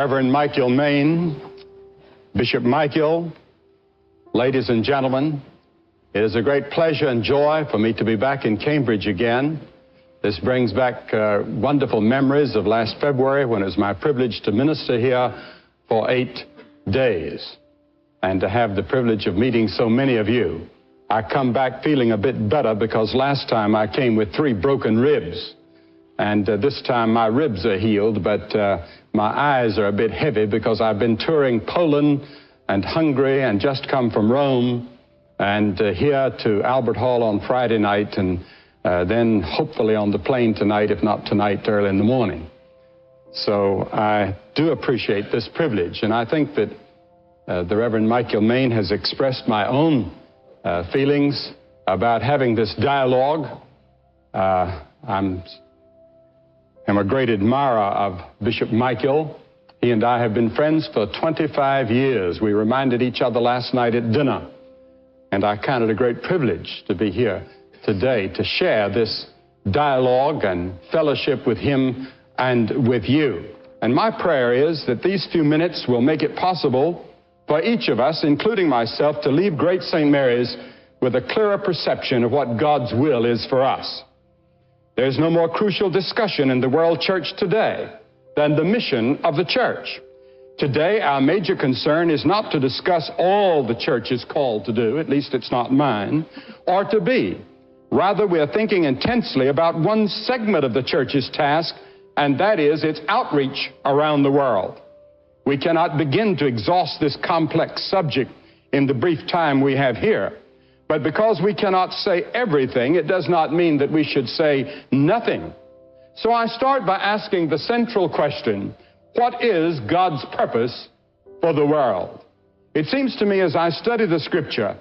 Reverend Michael Main, Bishop Michael, ladies and gentlemen, it is a great pleasure and joy for me to be back in Cambridge again. This brings back wonderful memories of last February when it was my privilege to minister here for 8 days and to have the privilege of meeting so many of you. I come back feeling a bit better because last time I came with 3 broken ribs. And this time my ribs are healed, but my eyes are a bit heavy because I've been touring Poland and Hungary and just come from Rome and here to Albert Hall on Friday night and then hopefully on the plane tonight, if not tonight, early in the morning. So I do appreciate this privilege, and I think that the Reverend Michael Main has expressed my own feelings about having this dialogue. I'm a great admirer of Bishop Michael. He and I have been friends for 25 years. We reminded each other last night at dinner, and I count it a great privilege to be here today to share this dialogue and fellowship with him and with you. And my prayer is that these few minutes will make it possible for each of us, including myself, to leave Great St. Mary's with a clearer perception of what God's will is for us. There's no more crucial discussion in the world church today than the mission of the church. Today, our major concern is not to discuss all the church is called to do, at least it's not mine, or to be. Rather, we are thinking intensely about one segment of the church's task, and that is its outreach around the world. We cannot begin to exhaust this complex subject in the brief time we have here. But because we cannot say everything, it does not mean that we should say nothing. So I start by asking the central question, what is God's purpose for the world? It seems to me as I study the Scripture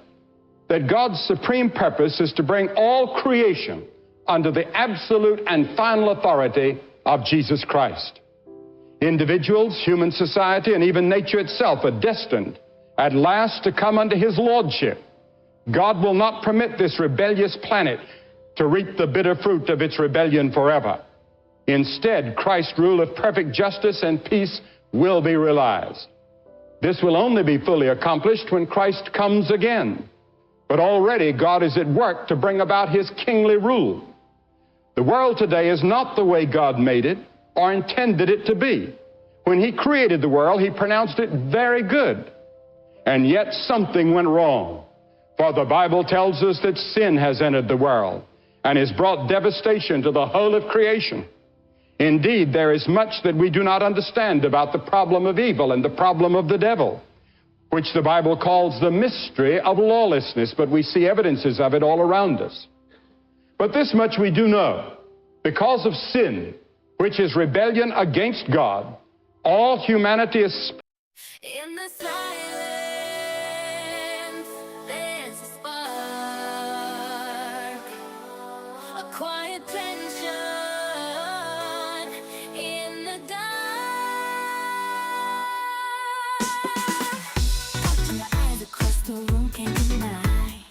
that God's supreme purpose is to bring all creation under the absolute and final authority of Jesus Christ. Individuals, human society, and even nature itself are destined at last to come under His lordship. God will not permit this rebellious planet to reap the bitter fruit of its rebellion forever. Instead, Christ's rule of perfect justice and peace will be realized. This will only be fully accomplished when Christ comes again. But already God is at work to bring about His kingly rule. The world today is not the way God made it or intended it to be. When He created the world, He pronounced it very good. And yet something went wrong. For the Bible tells us that sin has entered the world and has brought devastation to the whole of creation. Indeed, there is much that we do not understand about the problem of evil and the problem of the devil, which the Bible calls the mystery of lawlessness, but we see evidences of it all around us. But this much we do know. Because of sin, which is rebellion against God, all humanity is in the silence, there's a spark, a quiet tension in the dark. Watching your eyes across the room, can't deny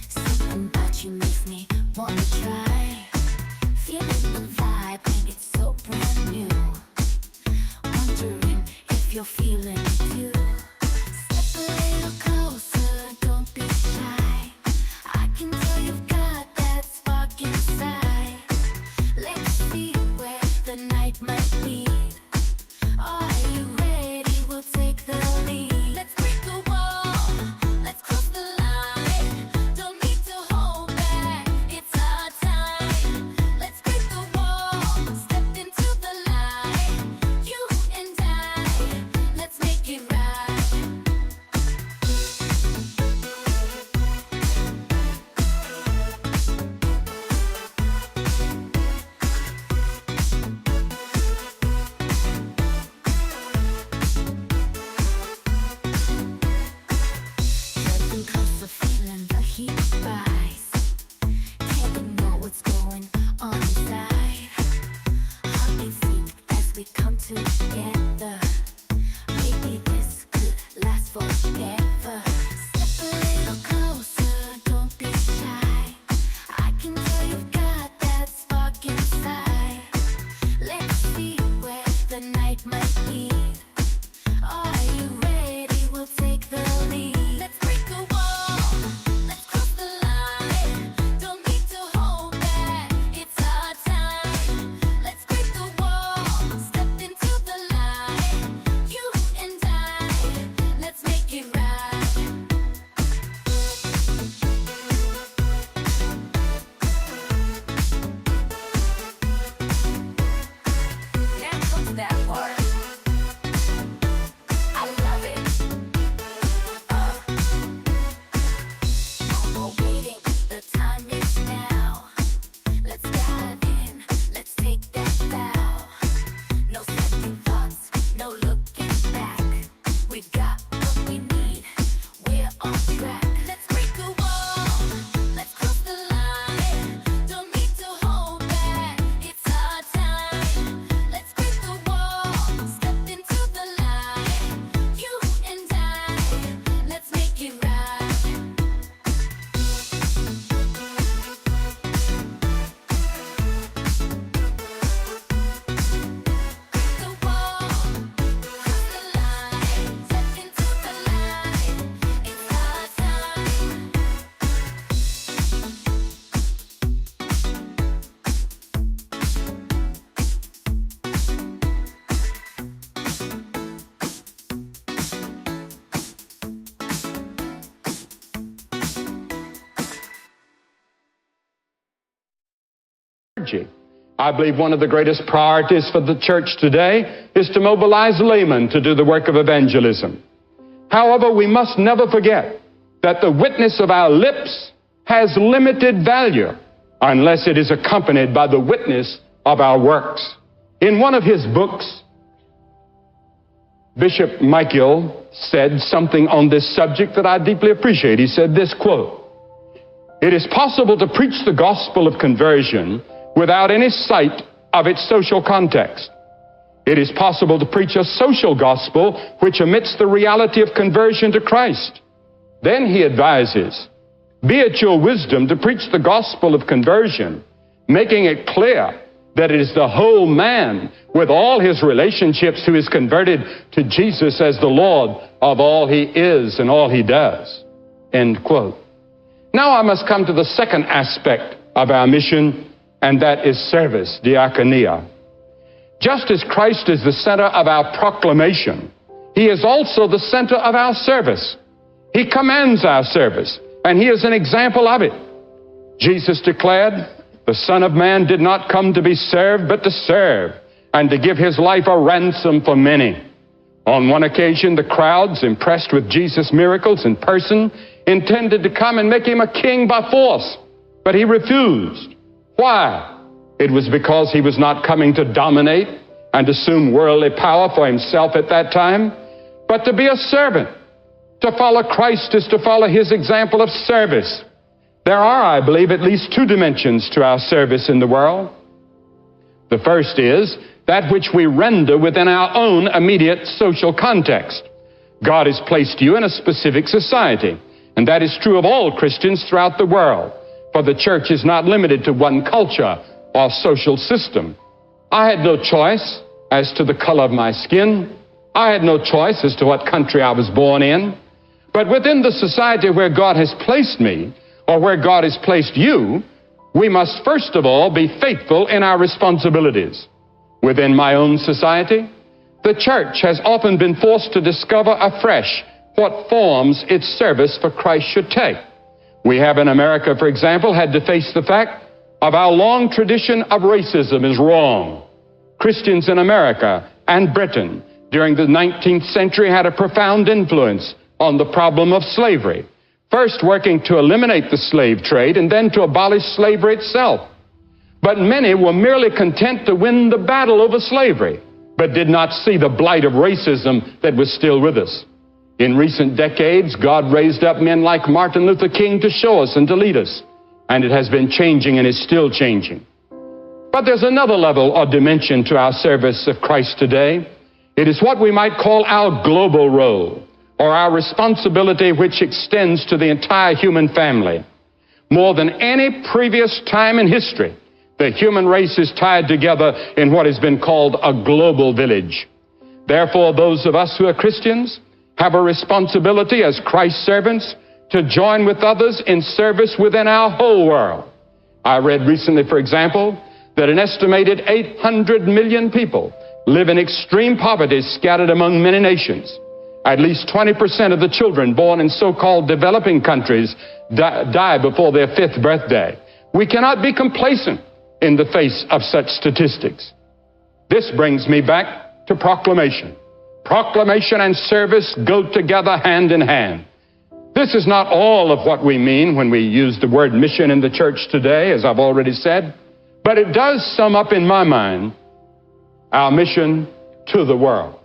something about you makes me want to try. Feeling the vibe, and it's so brand new. Wondering if you're feeling it too. Step a little closer, don't be shy. I can tell you've got that spark inside. Let's see where the night might lead. Are you ready? We'll take the lead. Let's break the wall, let's cross the line. Don't need to hold back, it's our time. Let's break the wall, step into the light. You and I, let's make it right. Getting closer, feeling the heat rise. Can't ignore what's going on inside. Heartbeats sync as we come together. Maybe this could last forever. Step a little closer, don't be shy. I can tell you've got that spark inside. Let's see where the night might lead. clergy. I believe one of the greatest priorities for the church today is to mobilize laymen to do the work of evangelism. However, we must never forget that the witness of our lips has limited value unless it is accompanied by the witness of our works. In one of his books, Bishop Michael said something on this subject that I deeply appreciate. He said this, quote, "It is possible to preach the gospel of conversion without any sight of its social context. It is possible to preach a social gospel which omits the reality of conversion to Christ. Then he advises, be it your wisdom to preach the gospel of conversion, making it clear that it is the whole man with all his relationships who is converted to Jesus as the Lord of all he is and all he does." End quote. Now I must come to the second aspect of our mission, and that is service, diakonia. Just as Christ is the center of our proclamation, he is also the center of our service. He commands our service, and he is an example of it. Jesus declared, "The Son of Man did not come to be served, but to serve, and to give his life a ransom for many." On one occasion, the crowds, impressed with Jesus' miracles in person, intended to come and make him a king by force, but he refused. Why? It was because he was not coming to dominate and assume worldly power for himself at that time, but to be a servant. To follow Christ is to follow his example of service. There are, I believe, at least two dimensions to our service in the world. The first is that which we render within our own immediate social context. God has placed you in a specific society, and that is true of all Christians throughout the world, for the church is not limited to one culture or social system. I had no choice as to the color of my skin. I had no choice as to what country I was born in. But within the society where God has placed me, or where God has placed you, we must first of all be faithful in our responsibilities. Within my own society, the church has often been forced to discover afresh what forms its service for Christ should take. We have in America, for example, had to face the fact of our long tradition of racism is wrong. Christians in America and Britain during the 19th century had a profound influence on the problem of slavery, first working to eliminate the slave trade and then to abolish slavery itself. But many were merely content to win the battle over slavery, but did not see the blight of racism that was still with us. In recent decades, God raised up men like Martin Luther King to show us and to lead us, and it has been changing and is still changing. But there's another level or dimension to our service of Christ today. It is what we might call our global role, or our responsibility which extends to the entire human family. More than any previous time in history, the human race is tied together in what has been called a global village. Therefore, those of us who are Christians have a responsibility as Christ's servants to join with others in service within our whole world. I read recently, for example, that an estimated 800 million people live in extreme poverty scattered among many nations. At least 20% of the children born in so-called developing countries die before their 5th birthday. We cannot be complacent in the face of such statistics. This brings me back to proclamation. Proclamation and service go together hand in hand. This is not all of what we mean when we use the word mission in the church today, as I've already said, but it does sum up in my mind our mission to the world.